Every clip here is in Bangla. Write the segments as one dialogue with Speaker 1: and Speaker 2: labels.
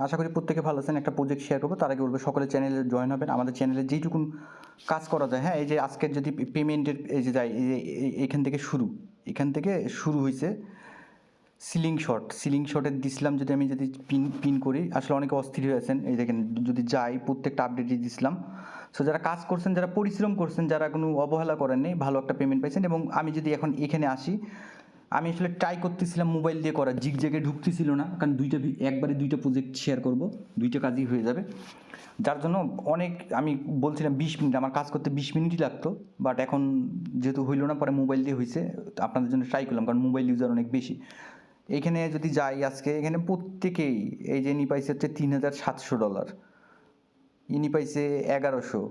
Speaker 1: আশা করি প্রত্যেকে ভালো আছেন। একটা প্রজেক্ট শেয়ার করবো, তার আগে বলবো সকলে চ্যানেলে জয়েন হবেন। আমাদের চ্যানেলে যেইটুকুন কাজ করা যায়, হ্যাঁ, এই যে আজকের যদি পেমেন্টের এই যে যায়, এই যে এখান থেকে শুরু হয়েছে সিলিং শটের দিছিলাম। যদি আমি পিন করি, আসলে অনেকে অস্থির হয়ে আছেন। এই দেখেন, যদি যাই প্রত্যেকটা আপডেটই দিছিলাম। সো যারা কাজ করছেন, যারা পরিশ্রম করছেন, যারা কোনো অবহেলা করেননি, ভালো একটা পেমেন্ট পাইছেন। এবং আমি যদি এখন এখানে আসি, আমি আসলে ট্রাই করতেছিলাম মোবাইল দিয়ে করা, জিগজ্যাগে ঢুকতেছিল না, কারণ একবারে দুইটা প্রজেক্ট শেয়ার করব, দুইটা কাজই হয়ে যাবে। যার জন্য অনেক আমি বলছিলাম 20 মিনিট, আমার কাজ করতে 20 মিনিটই লাগতো। বাট এখন যেহেতু হইলো না, পরে মোবাইল দিয়ে হয়েছে, আপনাদের জন্য ট্রাই করলাম, কারণ মোবাইল ইউজার অনেক বেশি। এইখানে যদি যাই আজকে, এখানে প্রত্যেকেই এই যে ইনি পাইছে হচ্ছে $3,700, ইনি পাইছে 1100।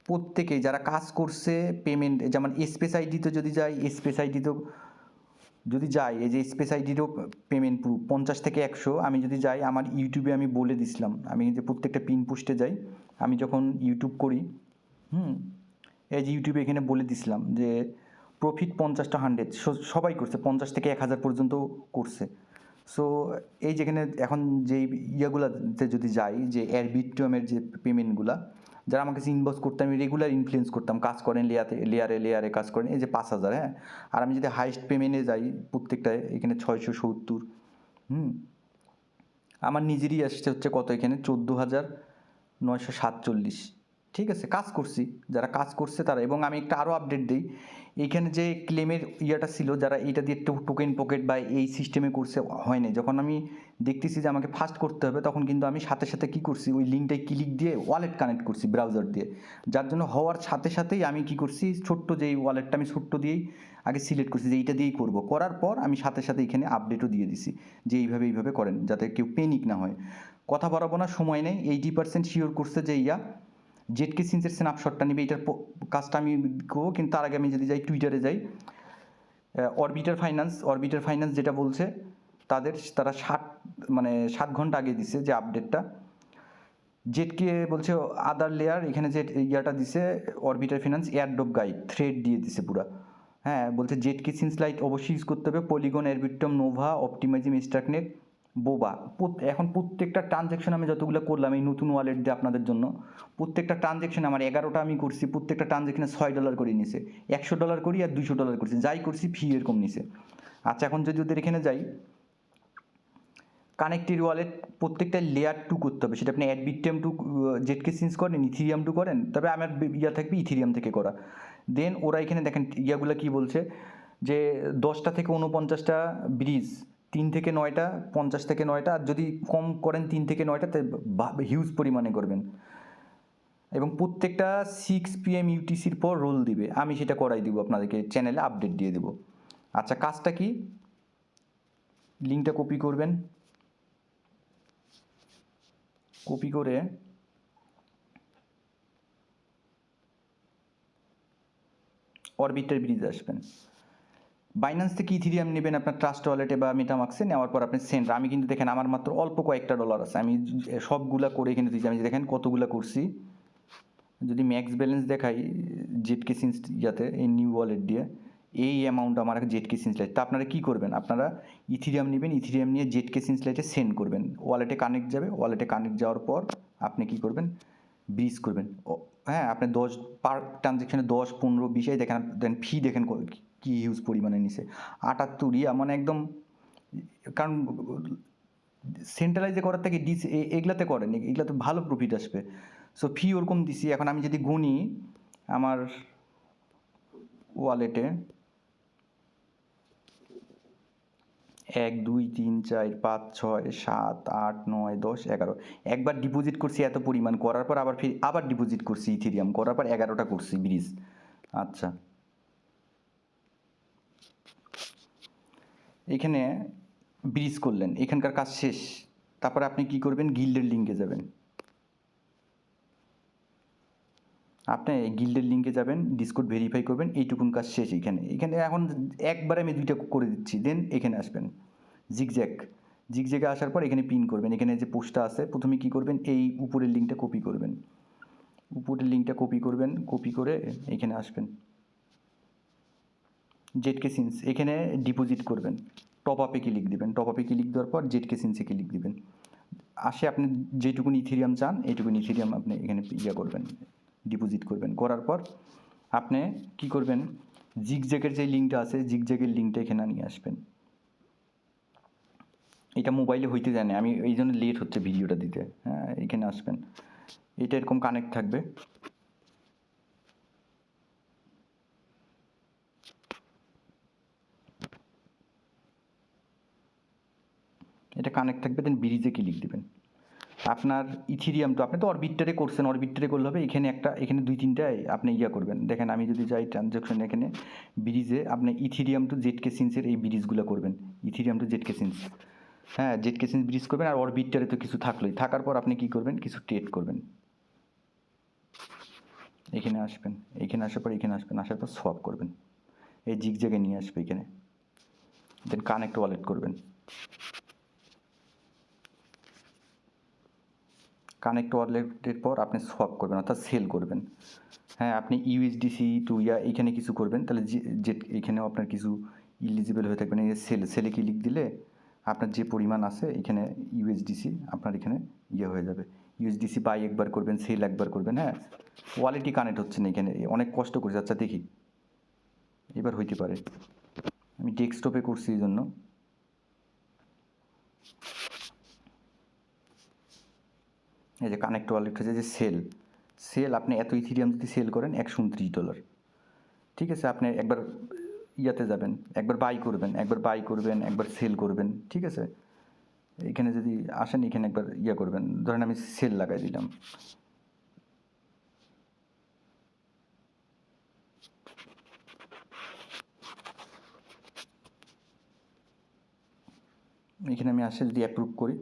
Speaker 1: প্রত্যেকেই যারা কাজ করছে পেমেন্ট, যেমন স্পেস আইডিতে যদি যাই, স্পেস আইডিতেও যদি যাই, এই যে স্পেস আইডিরও পেমেন্ট প্রুফ 50 থেকে 100। আমি যদি যাই আমার ইউটিউবে, আমি বলে দিছিলাম, আমি যে প্রত্যেকটা পিন পোস্টে যাই, আমি যখন ইউটিউব করি, এই যে ইউটিউবে এখানে বলে দিছিলাম যে প্রফিট 50টা 100, সবাই করছে, 50 থেকে 1000 পর্যন্ত করছে। সো এই যেখানে এখন যেই ইয়েগুলাতে যদি যাই, যে এয়ারবিট্রিয়ামের যে পেমেন্টগুলা, যারা আমাকে ইনবক্স করতাম, আমি রেগুলার ইনফ্লুয়েন্স করতাম, কাজ করেন লেয়ারে কাজ করেন, এই যে 5000, হ্যাঁ। আর আমি যদি হাইস্ট পেমেন্টে যাই, প্রত্যেকটায় এখানে 670। আমার নিজেরই আসছে হচ্ছে কত, এখানে 14,947। ঠিক আছে, কাজ করছি, যারা কাজ করছে তারা। এবং আমি একটা আরও আপডেট দিই, এইখানে যে ক্লেমের ইয়েটা ছিল, যারা এইটা দিয়ে টোকেন পকেট বা এই সিস্টেমে করছে, হয়নি। যখন আমি দেখতেছি যে আমাকে ফাস্ট করতে হবে, তখন কিন্তু আমি সাথে সাথে কী করছি, ওই লিঙ্কটায় ক্লিক দিয়ে ওয়ালেট কানেক্ট করছি ব্রাউজার দিয়ে। যার জন্য হওয়ার সাথে সাথেই আমি কি করছি, ছোট্ট যেই ওয়ালেটটা, আমি ছোট্ট দিয়েই আগে সিলেক্ট করছি যে এইটা দিয়েই করবো। করার পর আমি সাথে সাথে এখানে আপডেটও দিয়ে দিছি যে এইভাবে করেন, যাতে কেউ প্যানিক না হয়। কথা বাড়াবো না, সময় নেই। 80% শিওর করছে যে zksync-এর স্ন্যাপশটটা নিবে, এইটার কাজটা আমি করবো। কিন্তু তার আগে আমি যদি যাই, টুইটারে যাই, অরবিটার ফাইন্যান্স যেটা বলছে, তারা 7 ঘন্টা আগে দিছে যে আপডেটটা। জেটকে বলছে আদার লেয়ার, এখানে যে ইয়াটা দিছে orbiter finance airdrop guide thread দিয়ে দিছে পুরা। হ্যাঁ, বলছে zksync লাইট অবশ্যই ইউজ করতে হবে, পলিগন, এরবিট্রম, নোভা, অপটিমাইজিং, স্টাকনেট, বোবা। এখন প্রত্যেকটা ট্রানজ্যাকশন আমি যতগুলো করলাম এই নতুন ওয়ালেট দিয়ে আপনাদের জন্য, প্রত্যেকটা ট্রানজ্যাকশন আমার 11টা আমি করছি, প্রত্যেকটা ট্রানজ্যাকশনে $6 করে নিছে। $100 করি আর $200 করছি, যাই করছি ফি এরকম নিছে। আচ্ছা, এখন যদি ওদের এখানে যাই, কানেক্টেড ওয়ালেট প্রত্যেকটা লেয়ার 2 করতে হবে, সেটা আপনি অ্যাডবিট্রিয়াম টু zksync করেন, ইথিরিয়াম টু করেন, তবে আমার ইয়া থাকবে ইথিরিয়াম থেকে করা। দেন ওরা এখানে দেখেন ইয়াগুলো কি বলছে, যে 10টা থেকে 49টা ব্রিজ, 3 থেকে 9টা, 50 থেকে 9টা, আর যদি কম করেন 3 থেকে 9টা, হিউজ পরিমাণে করবেন। এবং প্রত্যেকটা 6 PM UTCর পর রোল দিবে, আমি সেটা করাই দিব, আপনাদেরকে চ্যানেলে আপডেট দিয়ে দেব। আচ্ছা, কাজটা কি, লিঙ্কটা কপি করবেন, কপি করে অরবিটার ব্রিজে আসবেন। বাইন্যান্স থেকে ইথিরিয়াম নেবেন আপনার ট্রাস্ট ওয়ালেটে বা মেটামাক্সে, নেওয়ার পর আপনি সেন্ড। আমি কিন্তু দেখেন আমার মাত্র অল্প কয়েকটা ডলার আছে, আমি সবগুলা করে এখানে দিয়েছি। আমি দেখেন কতগুলা করছি, যদি ম্যাক্স ব্যালেন্স দেখাই zksync ইয়াতে, এই নিউ ওয়ালেট দিয়ে এই অ্যামাউন্ট আমার zksync লাইট। তা আপনারা কী করবেন, আপনারা ইথিরিয়াম নেবেন, ইথিরিয়াম নিয়ে zksync লাইটে সেন্ড করবেন, ওয়ালেটে কানেক্ট যাবে। ওয়ালেটে কানেক্ট যাওয়ার পর আপনি কী করবেন, ব্রিজ করবেন। হ্যাঁ, আপনি 10 পার ট্রানজ্যাকশনে 10, 15, 20, এই দেখেন, দেন ফি দেখেন কি হিউজ পরিমাণে নিছে, 78 ইয়া, মানে একদম। কারণ সেন্ট্রালাইজে করার থেকে এগুলাতে করেন, এগুলাতে ভালো প্রফিট আসবে। সো ফি ওরকম দিছি। এখন আমি যদি গুনি আমার ওয়ালেটে 1, 2, 3, 4, 5, 6, 7, 8, 9, 10, 11, একবার ডিপোজিট করছি এত পরিমাণ, করার পর আবার ডিপোজিট করছি ইথিরিয়াম, করার পর 11টা করছি ব্রিজ। আচ্ছা, এখানে ব্রিজ করলেন, এখানকার কাজ শেষ। তারপরে আপনি কি করবেন, গিল্ডের লিঙ্কে যাবেন। আপনি গিল্ডের লিঙ্কে যাবেন, ডিসকর্ড ভেরিফাই করবেন, এইটুকুন কাজ শেষ। এখানে এখন একবারে আমি 2টা করে দিচ্ছি। দেন এখানে আসবেন, জিগজ্যাগে আসার পর এখানে পিন করবেন। এখানে যে পোস্টটা আছে, প্রথমে কি করবেন, এই উপরের লিঙ্কটা কপি করবেন, কপি করে এখানে আসবেন, zksync এখানে ডিপোজিট করবেন, টপ আপে ক্লিক দিবেন, টপ আপে ক্লিক দেওয়ার পর zksync ক্লিক দিবেন। আসে আপনি যেটুকুন ইথেরিয়াম চান এইটুকুন ইথেরিয়াম আপনি এখানে করবেন, ডিপোজিট করবেন। করার পর আপনি কি করবেন, জিগজ্যাগের যে লিঙ্কটা আছে জিগজ্যাগের লিঙ্কটা এখানে নিয়ে আসবেন। এটা মোবাইলে হইতে যায় না, আমি এই জন্য লেট হচ্ছে ভিডিওটা দিতে। হ্যাঁ, এখানে আসবেন, এটা এরকম কানেক্ট থাকবে। এটা কানেক্ট থাকবে, দেন ব্রিজে ক্লিক দিবেন। আপনার ইথিরিয়াম তো আপনি তো অরবিটারে করছেন, অরবিটারে করলে হবে। এখানে এখানে 2-3টায় আপনি করবেন। দেখেন আমি যদি যাই ট্রানজ্যাকশন, এখানে ব্রিজে আপনি ইথিরিয়াম টু zksync এই ব্রিজগুলো করবেন। ইথিরিয়াম টু zksync, হ্যাঁ zksync ব্রিজ করবেন। আর অরবিটারে তো কিছু থাকলোই, থাকার পর আপনি কি করবেন, কিছু ট্রেড করবেন। এখানে আসবেন, এখানে আসার পর এখানে আসবেন, আসার পর সোয়াপ করবেন। এই জিগজ্যাগে নিয়ে আসবে এখানে, দেন কানেক্ট ওয়ালেট করবেন। কানেক্ট ওয়ালেটের পর আপনি সোয়াপ করবেন, অর্থাৎ সেল করবেন। হ্যাঁ, আপনি ইউএসডিসি টু এখানে কিছু করবেন, তাহলে যে এখানেও আপনার কিছু ইলিজিবল হয়ে থাকবেন। এই সেলে ক্লিক দিলে আপনার যে পরিমাণ আছে এখানে ইউএসডিসি আপনার এখানে হয়ে যাবে। ইউএসডিসি বাই একবার করবেন, সেল একবার করবেন। হ্যাঁ, ওয়ালেটই কানেক্ট হচ্ছে না এখানে, অনেক কষ্ট করে যাচ্ছে। দেখি এবার হইতে পারে, আমি ডেস্কটপে করছি এই জন্য। এই যে কানেক্ট ওয়ালেট হচ্ছে যে সেল আপনি এত ইথিরিয়াম যদি সেল করেন $129। ঠিক আছে, আপনি একবার ইয়াতে যাবেন, একবার বাই করবেন, একবার সেল করবেন। ঠিক আছে, এখানে যদি আসেন এখানে একবার করবেন, ধরেন আমি সেল লাগাই দিলাম। এখানে আমি আসে যদি অ্যাপ্রুভ করি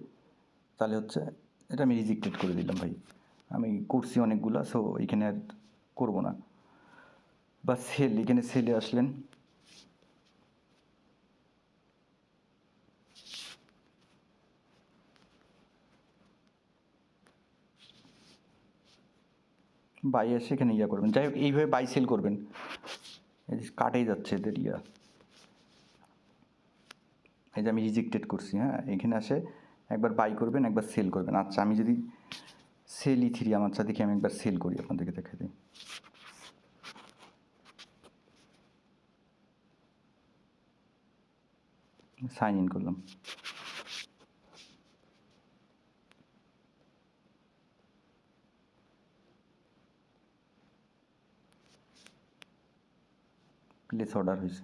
Speaker 1: তাহলে হচ্ছে এটা আমি রিজেক্টেড করে দিলাম। ভাই আমি করছি অনেকগুলা, সো এখানে আর করবো না। বা সেল, এখানে সেলে আসলেন, বাই এসে এখানে করবেন। যাই হোক, এইভাবে বাই সেল করবেন। কাটেই যাচ্ছে এদের এই যে আমি রিজেক্টেড করছি। হ্যাঁ, এখানে আসে একবার বাই করবেন, একবার সেল করবেন। আচ্ছা, আমি যদি সেল ইথিরিয়াম, আচ্ছা দেখি আমি একবার সেল করি, আপনাদেরকে দেখাই দিই। সাইন ইন করলাম। প্লেস অর্ডার হয়েছে।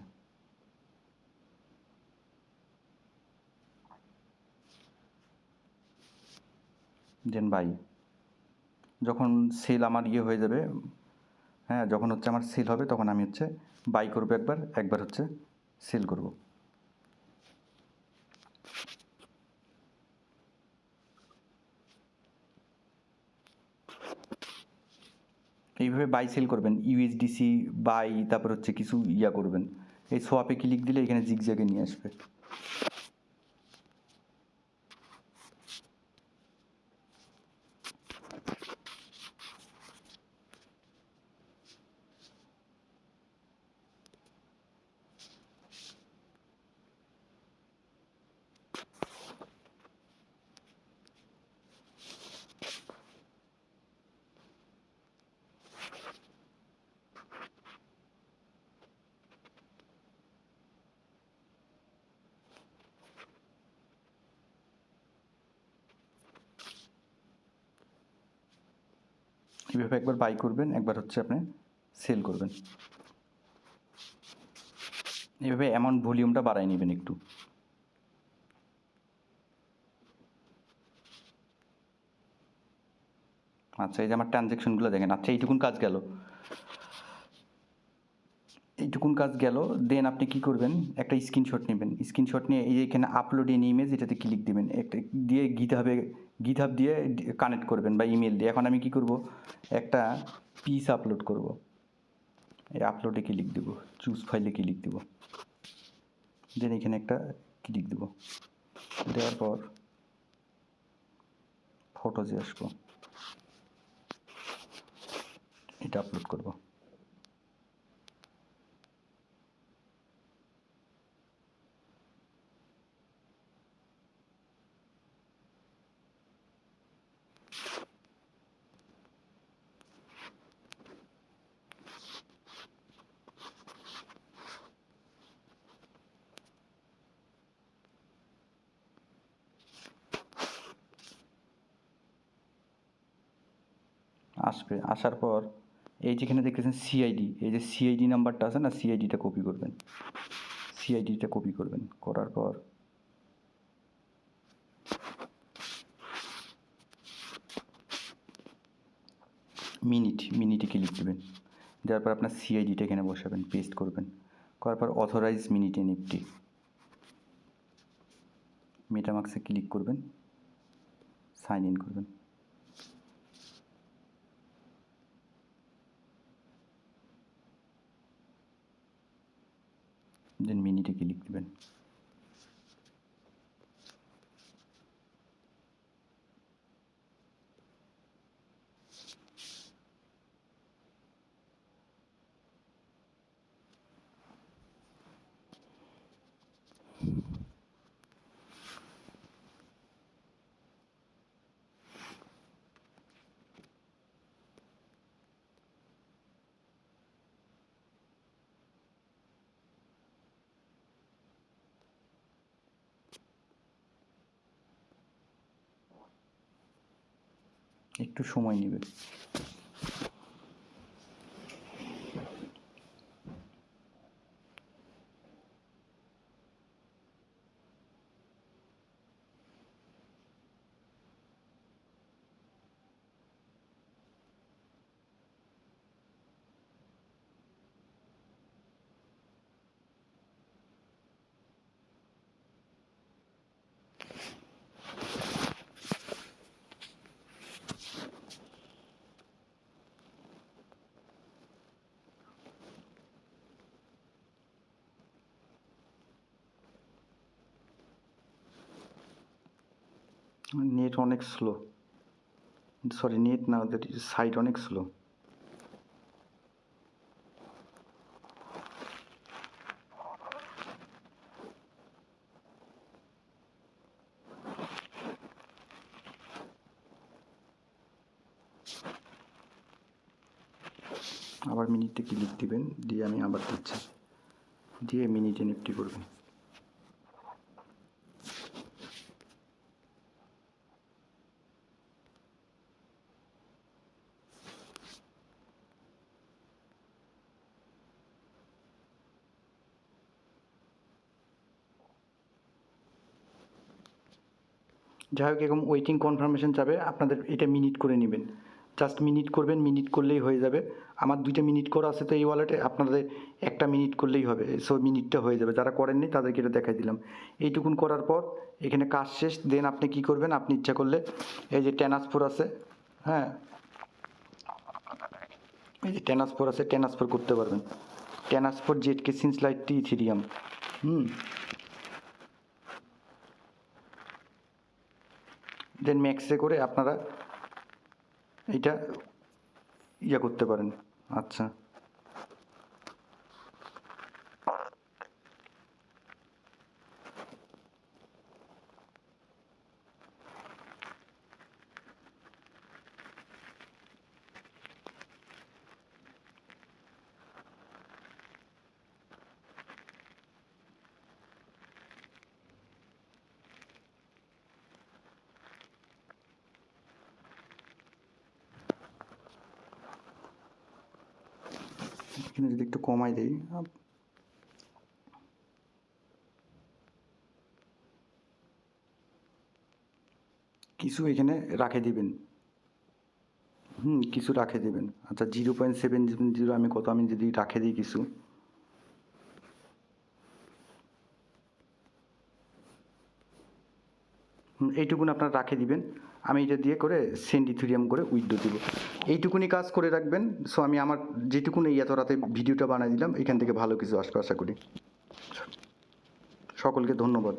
Speaker 1: দেন বাই, যখন সেল আমার হয়ে যাবে, হ্যাঁ যখন হচ্ছে আমার সেল হবে তখন আমি হচ্ছে বাই করবো একবার, একবার হচ্ছে সেল করব। এইভাবে বাই সেল করবেন, ইউএসডিসি বাই, তারপর হচ্ছে কিছু করবেন। এই সোয়াপে ক্লিক দিলে এখানে জিগজ্যাগে নিয়ে আসবে। এইভাবে একবার বাই করবেন, একবার হচ্ছে আপনি সেল করবেন। এইভাবে অ্যামাউন্ট ভলিউমটা বাড়াই নেবেন একটু। আচ্ছা, এই যে আমার ট্রানজ্যাকশনগুলো দেখেন। আচ্ছা, এইটুকুন কাজ গেল, দেন আপনি কি করবেন, একটা স্ক্রিনশট নেবেন। স্ক্রিনশট নিয়ে এই যে এখানে আপলোড ইন ইমেজ, এটাতে ক্লিক দিবেন। একটা দিয়ে গিটহাব দিয়ে কানেক্ট করবেন বা ইমেল দিয়ে। এখন আমি কি করব, একটা পিস আপলোড করব। এই আপলোডে ক্লিক দেবো, চুজ ফাইলে ক্লিক দেবো, দেন এখানে একটা ক্লিক দেবো। দেওয়ার পর ফটোজে আসবো, এটা আপলোড করব। আসবে, আসার পর এই যেখানে দেখতেছেন সিআইডি, এই যে সিআইডি নাম্বারটা আছে না, সিআইডিটা কপি করবেন, সিআইডিটা কপি করবেন, করার পর মিনিটে ক্লিক দেবেন, দেওয়ার পর আপনার সিআইডিটা এখানে বসাবেন, পেস্ট করবেন, করার পর অথরাইজ মিনিট এনএফটি, মেটামাক্সে ক্লিক করবেন, সাইন ইন করবেন, দেন মিনিটে ক্লিক দেবেন। একটু সময় নেবে। নেট অনেক স্লো, সরি নেট না, ওদের সাইট অনেক স্লো। আবার মিনিটে ক্লিক দিবেন, দিয়ে আমি আবার দিচ্ছি, দিয়ে মিনিট এনএফটি করবেন। যাই হোক, এরকম ওয়েটিং কনফার্মেশন যাবে, আপনাদের এটা মিনিট করে নেবেন, জাস্ট মিনিট করবেন, মিনিট করলেই হয়ে যাবে। আমার 2টা মিনিট করা আছে তো এই ওয়ালেটে, আপনাদের 1টা মিনিট করলেই হবে, সো মিনিটটা হয়ে যাবে। যারা করেননি তাদেরকে এটা দেখাই দিলাম। এইটুকুন করার পর এখানে কাজ শেষ। দেন আপনি কি করবেন, আপনি ইচ্ছা করলে এই যে ট্রান্সফার আছে, হ্যাঁ এই যে ট্রান্সফার আছে, ট্রান্সফার করতে পারবেন। ট্রান্সফার zksync লাইট ইথেরিয়াম, দেন ম্যাক্সে করে আপনারা এটা ইয়া করতে পারেন। আচ্ছা, এখানে যদি একটু কমাই দেই, কিছু এখানে রাখে দিবেন, কিছু রাখে দেবেন। আচ্ছা 0.700 আমি কত, আমি যদি রাখে দিই কিছু, এইটুকুন আপনারা রাখে দিবেন। আমি এটা দিয়ে করে সেন্ড ইথেরিয়াম করে উইথড্র দিব, এইটুকুনি কাজ করে রাখবেন। সো আমি আমার যেটুকুন এই এত রাতে ভিডিওটা বানিয়ে দিলাম, এখান থেকে ভালো কিছু আসবে আশা করি। সকলকে ধন্যবাদ।